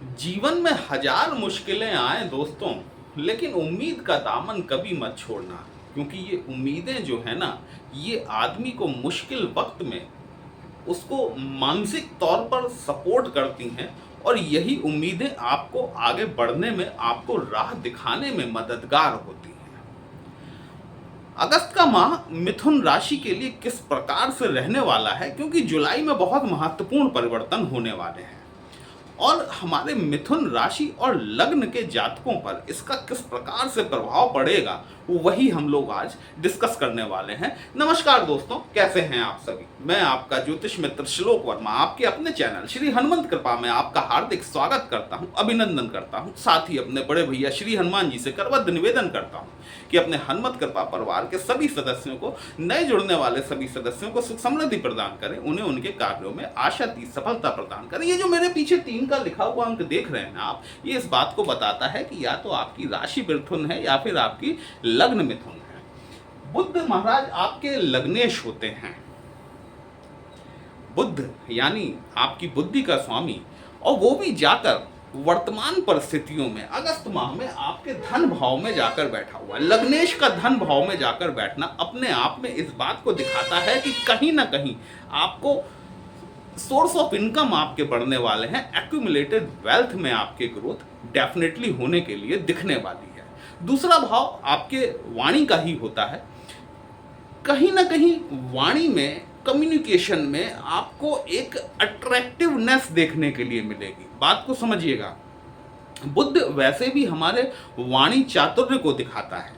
जीवन में हजार मुश्किलें आए दोस्तों, लेकिन उम्मीद का दामन कभी मत छोड़ना। क्योंकि ये उम्मीदें जो है ना, ये आदमी को मुश्किल वक्त में उसको मानसिक तौर पर सपोर्ट करती हैं। और यही उम्मीदें आपको आगे बढ़ने में, आपको राह दिखाने में मददगार होती हैं। अगस्त का माह मिथुन राशि के लिए किस प्रकार से रहने वाला है, क्योंकि जुलाई में बहुत महत्वपूर्ण परिवर्तन होने वाले हैं। और हमारे मिथुन राशि और लग्न के जातकों पर इसका किस प्रकार से प्रभाव पड़ेगा, वही हम लोग आज डिस्कस करने वाले हैं। नमस्कार दोस्तों, कैसे हैं आप सभी। मैं आपका ज्योतिष मित्र श्लोक वर्मा आपके अपने चैनल श्री हनुमंत कृपा में आपका हार्दिक स्वागत करता हूं, अभिनंदन करता हूं। साथ ही अपने बड़े भैया श्री हनुमान जी से करबद्ध निवेदन करता हूं कि अपने हनुमत कृपा परिवार के सभी सदस्यों को, नए जुड़ने वाले सभी सदस्यों को सुख समृद्धि प्रदान करें, उन्हें उनके कार्यों में आशातीत सफलता प्रदान करें। ये जो मेरे पीछे 3 का लिखा हुआ अंक देख रहे हैं ना आप, ये इस बात को बताता है कि या तो आपकी राशि मिथुन है या फिर आपकी लग्न मिथुन है। बुध महाराज आपके लग्नेश होते हैं। बुध यानी आपकी बुद्धि का स्वामी, और वो भी जाकर वर्तमान परिस्थितियों में अगस्त माह में आपके धन भाव में जाकर बैठा हुआ है। लग्नेश का धन भाव में जाकर बैठना अपने आप में इस बात को दिखाता है कि कहीं ना कहीं आपको सोर्स ऑफ इनकम आपके बढ़ने वाले हैं। एक्यूमुलेटेड वेल्थ में आपके ग्रोथ डेफिनेटली होने के लिए दिखने वाली है। दूसरा भाव आपके वाणी का ही होता है। कहीं ना कहीं वाणी में, कम्युनिकेशन में आपको एक अट्रैक्टिवनेस देखने के लिए मिलेगी। बात को समझिएगा, बुध वैसे भी हमारे वाणी चातुर्य को दिखाता है,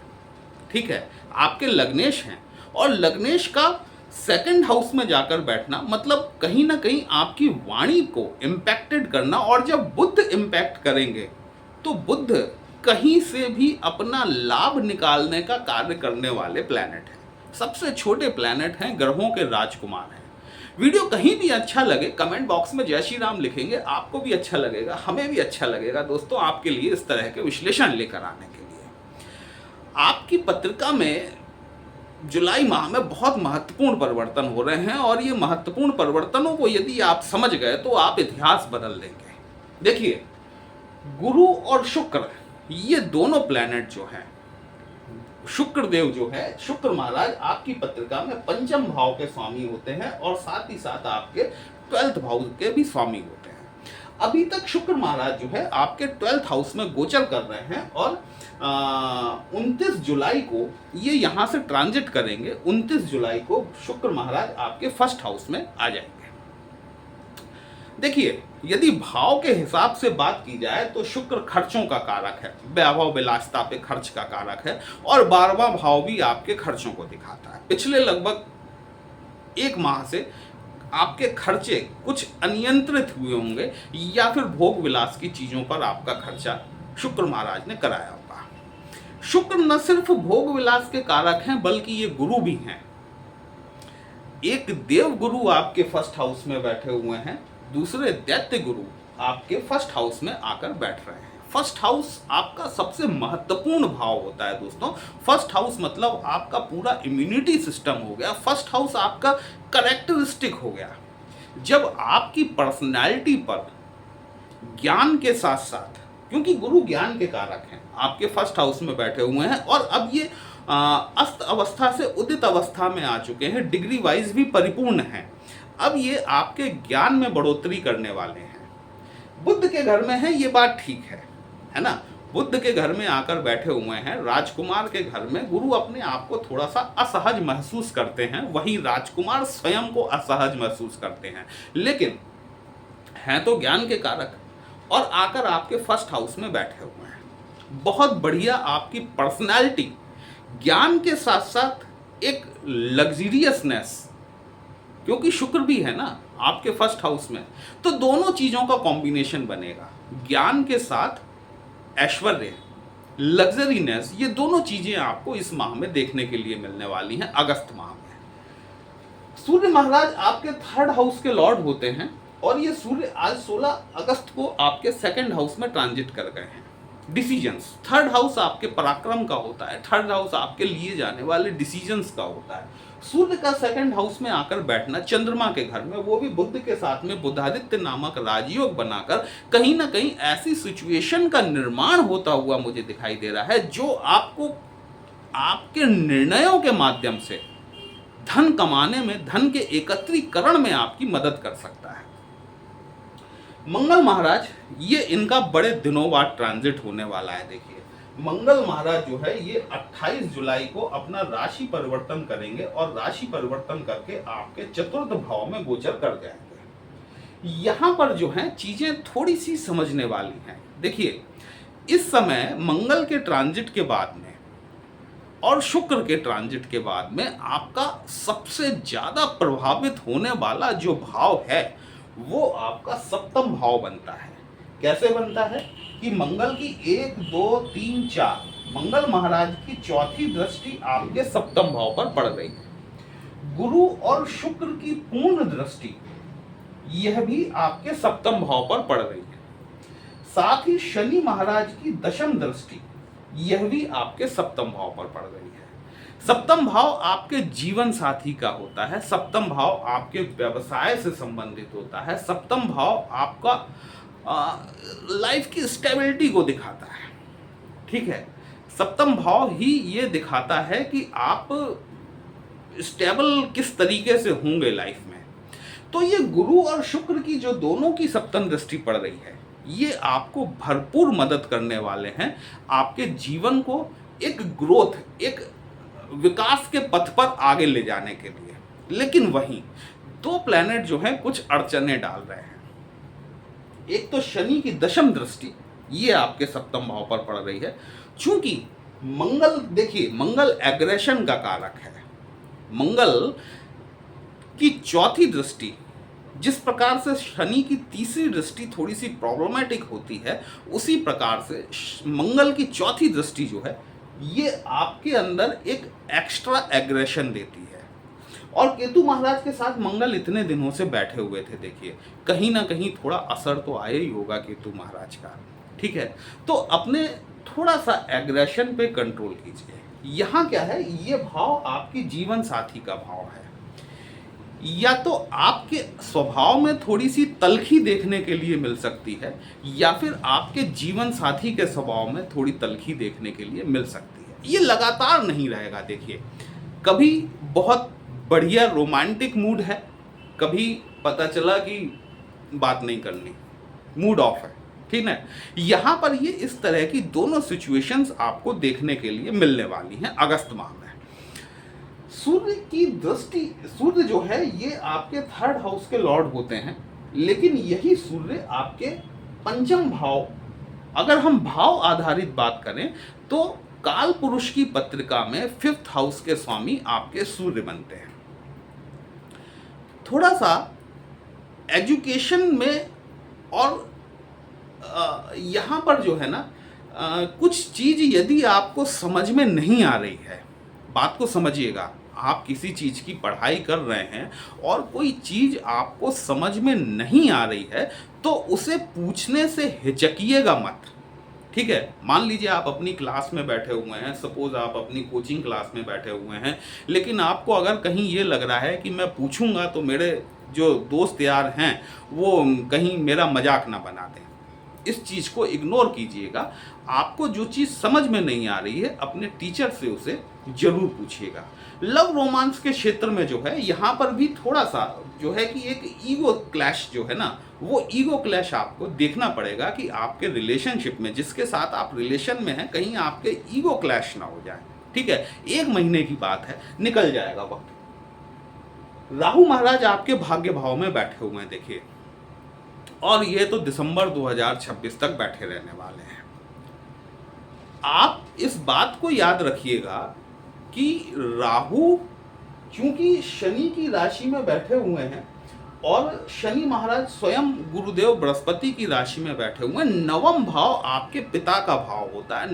ठीक है। आपके लग्नेश हैं, और लग्नेश का सेकंड हाउस में जाकर बैठना मतलब कहीं ना कहीं आपकी वाणी को इम्पैक्टेड करना। और जब बुध इम्पैक्ट करेंगे तो बुध कहीं से भी अपना लाभ निकालने का कार्य करने वाले प्लैनेट हैं। सबसे छोटे प्लैनेट हैं, ग्रहों के राजकुमार हैं। वीडियो कहीं भी अच्छा लगे, कमेंट बॉक्स में जय श्री राम लिखेंगे, आपको भी अच्छा लगेगा, हमें भी अच्छा लगेगा दोस्तों, आपके लिए इस तरह के विश्लेषण लेकर आने के लिए। आपकी पत्रिका में जुलाई माह में बहुत महत्वपूर्ण परिवर्तन हो रहे हैं, और ये महत्वपूर्ण परिवर्तनों को यदि आप समझ गए तो आप इतिहास बदल देंगे। देखिए, गुरु और शुक्र, ये दोनों प्लैनेट जो हैं, शुक्र देव जो है, शुक्र महाराज आपकी पत्रिका में पंचम भाव के स्वामी होते हैं, और साथ ही साथ आपके 12th भाव के भी स्वामी होते हैं। अभी तक शुक्र महाराज जो है आपके 12th हाउस में गोचर कर रहे हैं, और 29 जुलाई को ये यहाँ से ट्रांजिट करेंगे। 29 जुलाई को शुक्र महाराज आपके 1st हाउस में आ जाएंगे। देखिए, यदि भाव के हिसाब से बात की जाए तो शुक्र खर्चों का कारक है, वैभव विलासिता पे खर्च का कारक है, और 12वां भाव भी आपके खर्चों को दिखाता है। पिछले लगभग 1 माह से आपके खर्चे कुछ अनियंत्रित हुए होंगे, या फिर भोग विलास की चीजों पर आपका खर्चा शुक्र महाराज ने कराया होगा। शुक्र न सिर्फ भोग विलास के कारक हैं, बल्कि ये गुरु भी हैं। एक देव गुरु आपके 1st हाउस में बैठे हुए हैं, दूसरे दैत्य गुरु आपके 1st हाउस में आकर बैठ रहे हैं। 1st हाउस आपका सबसे महत्वपूर्ण भाव होता है दोस्तों। 1st हाउस मतलब आपका पूरा इम्यूनिटी सिस्टम हो गया। 1st हाउस आपका करेक्टरिस्टिक हो गया। जब आपकी पर्सनैलिटी पर ज्ञान के साथ साथ, क्योंकि गुरु ज्ञान के कारक हैं, आपके 1st हाउस में बैठे हुए हैं, और अब ये अस्त अवस्था से उदित अवस्था में आ चुके हैं, डिग्री वाइज भी परिपूर्ण हैं। अब ये आपके ज्ञान में बढ़ोतरी करने वाले हैं। बुध के घर में है, ये बात ठीक है ना। बुध के घर में आकर बैठे हुए हैं। राजकुमार के घर में गुरु अपने आप को थोड़ा सा असहज महसूस करते हैं, वहीं राजकुमार स्वयं को असहज महसूस करते हैं, लेकिन हैं तो ज्ञान के कारक, और आकर आपके 1st हाउस में बैठे हुए हैं। बहुत बढ़िया आपकी पर्सनैलिटी, ज्ञान के साथ साथ एक लग्जरियसनेस, क्योंकि शुक्र भी है ना आपके 1st हाउस में, तो दोनों चीजों का कॉम्बिनेशन बनेगा। ज्ञान के साथ ऐश्वर्य, लग्जरीनेस, ये दोनों चीजें आपको इस माह में देखने के लिए मिलने वाली हैं, अगस्त माह में। सूर्य महाराज आपके 3rd हाउस के लॉर्ड होते हैं, और ये सूर्य आज 16 अगस्त को आपके 2nd हाउस में ट्रांजिट कर गए हैं। डिसीजंस, 3rd हाउस आपके पराक्रम का होता है, 3rd हाउस आपके लिए जाने वाले डिसीजंस का होता है। सूर्य का सेकंड हाउस में आकर बैठना चंद्रमा के घर में, वो भी बुध के साथ में, बुधादित्य नामक राजयोग बनाकर कहीं ना कहीं ऐसी सिचुएशन का निर्माण होता हुआ मुझे दिखाई दे रहा है जो आपको आपके निर्णयों के माध्यम से धन कमाने में, धन के एकत्रीकरण में आपकी मदद कर सकता है। मंगल महाराज, ये इनका बड़े दिनों बाद ट्रांजिट होने वाला है। देखिए, मंगल महाराज जो है ये 28 जुलाई को अपना राशि परिवर्तन करेंगे और राशि परिवर्तन करके आपके चतुर्थ भाव में गोचर कर जाएंगे। यहां पर जो है चीजें थोड़ी सी समझने वाली हैं। देखिए, इस समय मंगल के ट्रांजिट के बाद में और शुक्र के ट्रांजिट के बाद में आपका सबसे ज्यादा प्रभावित होने वाला जो भाव है वो आपका सप्तम भाव बनता है। कैसे बनता है कि मंगल की 1, 2, 3, 4 मंगल महाराज की चौथी दृष्टि आपके सप्तम भाव पर पड़ रही है। गुरु और शुक्र की पूर्ण दृष्टि यह भी आपके सप्तम भाव पर पड़ रही है। साथ ही शनि महाराज की दशम दृष्टि यह भी आपके सप्तम भाव पर पड़ रही है। सप्तम भाव आपके जीवन साथी का होता है, सप्तम भाव आपके व्यवसाय से संबंधित होता है, सप्तम भाव आपका लाइफ की स्टेबिलिटी को दिखाता है। ठीक है, सप्तम भाव ही ये दिखाता है कि आप स्टेबल किस तरीके से होंगे लाइफ में। तो ये गुरु और शुक्र की जो दोनों की सप्तम दृष्टि पड़ रही है, ये आपको भरपूर मदद करने वाले हैं आपके जीवन को एक ग्रोथ, एक विकास के पथ पर आगे ले जाने के लिए। लेकिन वहीं दो प्लैनेट जो हैं कुछ अड़चने डाल रहे हैं। एक तो शनि की दशम दृष्टि ये आपके सप्तम भाव पर पड़ रही है। चूंकि मंगल, देखिए, मंगल एग्रेशन का कारक है। मंगल की चौथी दृष्टि, जिस प्रकार से शनि की तीसरी दृष्टि थोड़ी सी प्रॉब्लमेटिक होती है, उसी प्रकार से मंगल की चौथी दृष्टि जो है ये आपके अंदर एक एक्स्ट्रा एग्रेशन देती है। और केतु महाराज के साथ मंगल इतने दिनों से बैठे हुए थे, देखिए कहीं ना कहीं थोड़ा असर तो आया ही होगा केतु महाराज का। ठीक है, तो अपने थोड़ा सा एग्रेशन पे कंट्रोल कीजिए। यहाँ क्या है, ये भाव आपके जीवन साथी का भाव है। या तो आपके स्वभाव में थोड़ी सी तलखी देखने के लिए मिल सकती है, या फिर आपके जीवन साथी के स्वभाव में थोड़ी तलखी देखने के लिए मिल सकती है। ये लगातार नहीं रहेगा। देखिए, कभी बहुत बढ़िया रोमांटिक मूड है, कभी पता चला कि बात नहीं करनी, मूड ऑफ है। ठीक है, यहाँ पर ये इस तरह की दोनों सिचुएशंस आपको देखने के लिए मिलने वाली हैं अगस्त माह में। सूर्य की दृष्टि, सूर्य जो है ये आपके थर्ड हाउस के लॉर्ड होते हैं, लेकिन यही सूर्य आपके पंचम भाव, अगर हम भाव आधारित बात करें तो काल पुरुष की पत्रिका में फिफ्थ हाउस के स्वामी आपके सूर्य बनते हैं। थोड़ा सा एजुकेशन में और यहाँ पर जो है ना, कुछ चीज यदि आपको समझ में नहीं आ रही है, बात को समझिएगा। आप किसी चीज की पढ़ाई कर रहे हैं और कोई चीज आपको समझ में नहीं आ रही है तो उसे पूछने से हिचकिएगा मत। ठीक है, मान लीजिए आप अपनी क्लास में बैठे हुए हैं, सपोज आप अपनी कोचिंग क्लास में बैठे हुए हैं, लेकिन आपको अगर कहीं ये लग रहा है कि मैं पूछूंगा तो मेरे जो दोस्त यार हैं वो कहीं मेरा मजाक ना बना दें, इस चीज़ को इग्नोर कीजिएगा। आपको जो चीज़ समझ में नहीं आ रही है अपने टीचर से उसे जरूर पूछिएगा। लव रोमांस के क्षेत्र में जो है यहाँ पर भी थोड़ा सा जो है कि एक ईगो क्लैश जो है ना, वो ईगो क्लैश आपको देखना पड़ेगा कि आपके रिलेशनशिप में, जिसके साथ आप रिलेशन में हैं, कहीं आपके ईगो क्लैश ना हो जाए। ठीक है, 1 महीने की बात है, निकल जाएगा वक्त। राहु महाराज आपके भाग्य भाव में बैठे हुए हैं, देखिए, और ये तो दिसंबर 2026 तक बैठे रहने वाले हैं। आप इस बात को याद रखिएगा कि राहु क्योंकि शनि की राशि में बैठे हुए हैं और शनि महाराज स्वयं गुरुदेव बृहस्पति की राशि में बैठे हुए हैं, नवम भाव आपके पिता का भाव होता है।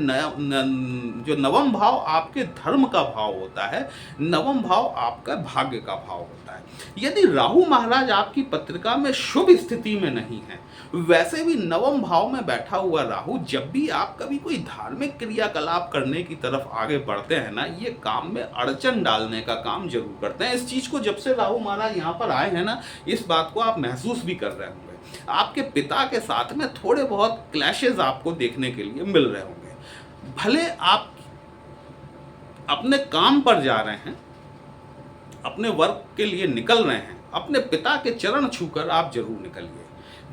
जो नवम भाव आपके धर्म का भाव होता है, नवम भाव आपका भाग्य का भाव होता है। यदि राहु महाराज आपकी पत्रिका में शुभ स्थिति में नहीं है, वैसे भी नवम भाव में बैठा हुआ राहु जब भी आप कभी कोई धार्मिक क्रियाकलाप करने की तरफ आगे बढ़ते हैं ना, ये काम में अड़चन डालने का काम जरूर करते हैं। इस चीज को जब से राहु महाराज यहाँ पर आए हैं ना, इस बात को आप महसूस भी कर रहे होंगे। आपके पिता के साथ में थोड़े बहुत क्लैशेस आपको देखने के लिए मिल रहे होंगे। भले आप अपने काम पर जा रहे हैं, अपने वर्क के लिए निकल रहे हैं, अपने पिता के चरण छूकर आप जरूर निकलिए।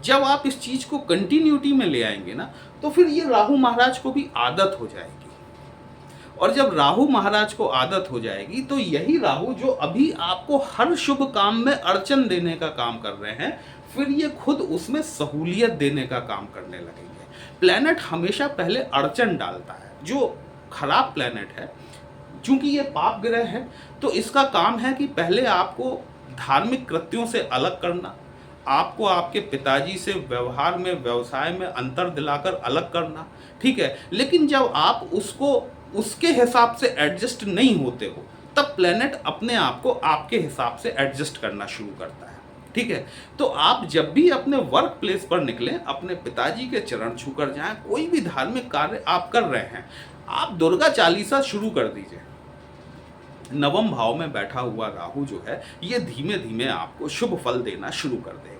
जब आप इस चीज को कंटिन्यूटी में ले आएंगे ना, तो फिर ये राहु महाराज को भी आदत हो जाएगी। और जब राहु महाराज को आदत हो जाएगी, तो यही राहु जो अभी आपको हर शुभ काम में अड़चन देने का काम कर रहे हैं, फिर ये खुद उसमें सहूलियत देने का काम करने लगेंगे। प्लेनेट हमेशा पहले अड़चन डालता है। जो खराब प्लेनेट है, चूंकि ये पाप ग्रह है, तो इसका काम है कि पहले आपको धार्मिक कृत्यों से अलग करना, आपको आपके पिताजी से व्यवहार में, व्यवसाय में अंतर दिलाकर अलग करना, ठीक है। लेकिन जब आप उसको उसके हिसाब से एडजस्ट नहीं होते हो, तब प्लेनेट अपने आप को आपके हिसाब से एडजस्ट करना शुरू करता है, ठीक है। तो आप जब भी अपने वर्क प्लेस पर निकलें, अपने पिताजी के चरण छूकर जाएं। कोई भी धार्मिक कार्य आप कर रहे हैं, आप दुर्गा चालीसा शुरू कर दीजिए। नवम भाव में बैठा हुआ राहु जो है, ये धीमे धीमे आपको शुभ फल देना शुरू कर देगा।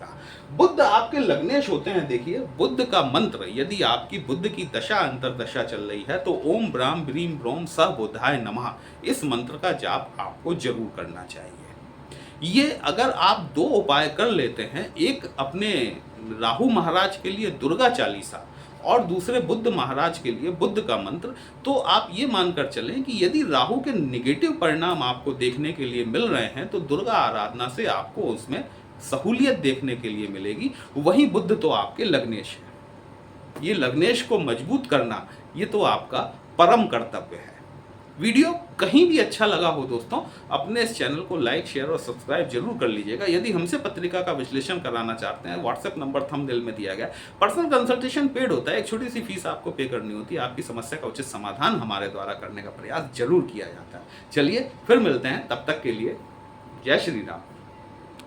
बुध आपके लग्नेश होते हैं। देखिए, बुध का मंत्र, यदि आपकी बुध की दशा अंतरदशा चल रही है, तो ओम ब्राम ब्रीम ब्रोम स बुधाय नमः, इस मंत्र का जाप आपको जरूर करना चाहिए। ये अगर आप 2 उपाय कर लेते हैं, एक अपने राहु महाराज के लिए दुर्गा चालीसा और दूसरे बुद्ध महाराज के लिए बुद्ध का मंत्र, तो आप ये मानकर चलें कि यदि राहु के नेगेटिव परिणाम आपको देखने के लिए मिल रहे हैं, तो दुर्गा आराधना से आपको उसमें सहूलियत देखने के लिए मिलेगी। वहीं बुद्ध तो आपके लग्नेश है। ये लग्नेश को मजबूत करना, ये तो आपका परम कर्तव्य है। वीडियो कहीं भी अच्छा लगा हो दोस्तों, अपने इस चैनल को लाइक, शेयर और सब्सक्राइब जरूर कर लीजिएगा। यदि हमसे पत्रिका का विश्लेषण कराना चाहते हैं, व्हाट्सएप नंबर थंबनेल में दिया गया। पर्सनल कंसल्टेशन पेड होता है, एक छोटी सी फीस आपको पे करनी होती है। आपकी समस्या का उचित समाधान हमारे द्वारा करने का प्रयास जरूर किया जाता है। चलिए फिर मिलते हैं, तब तक के लिए जय श्री राम।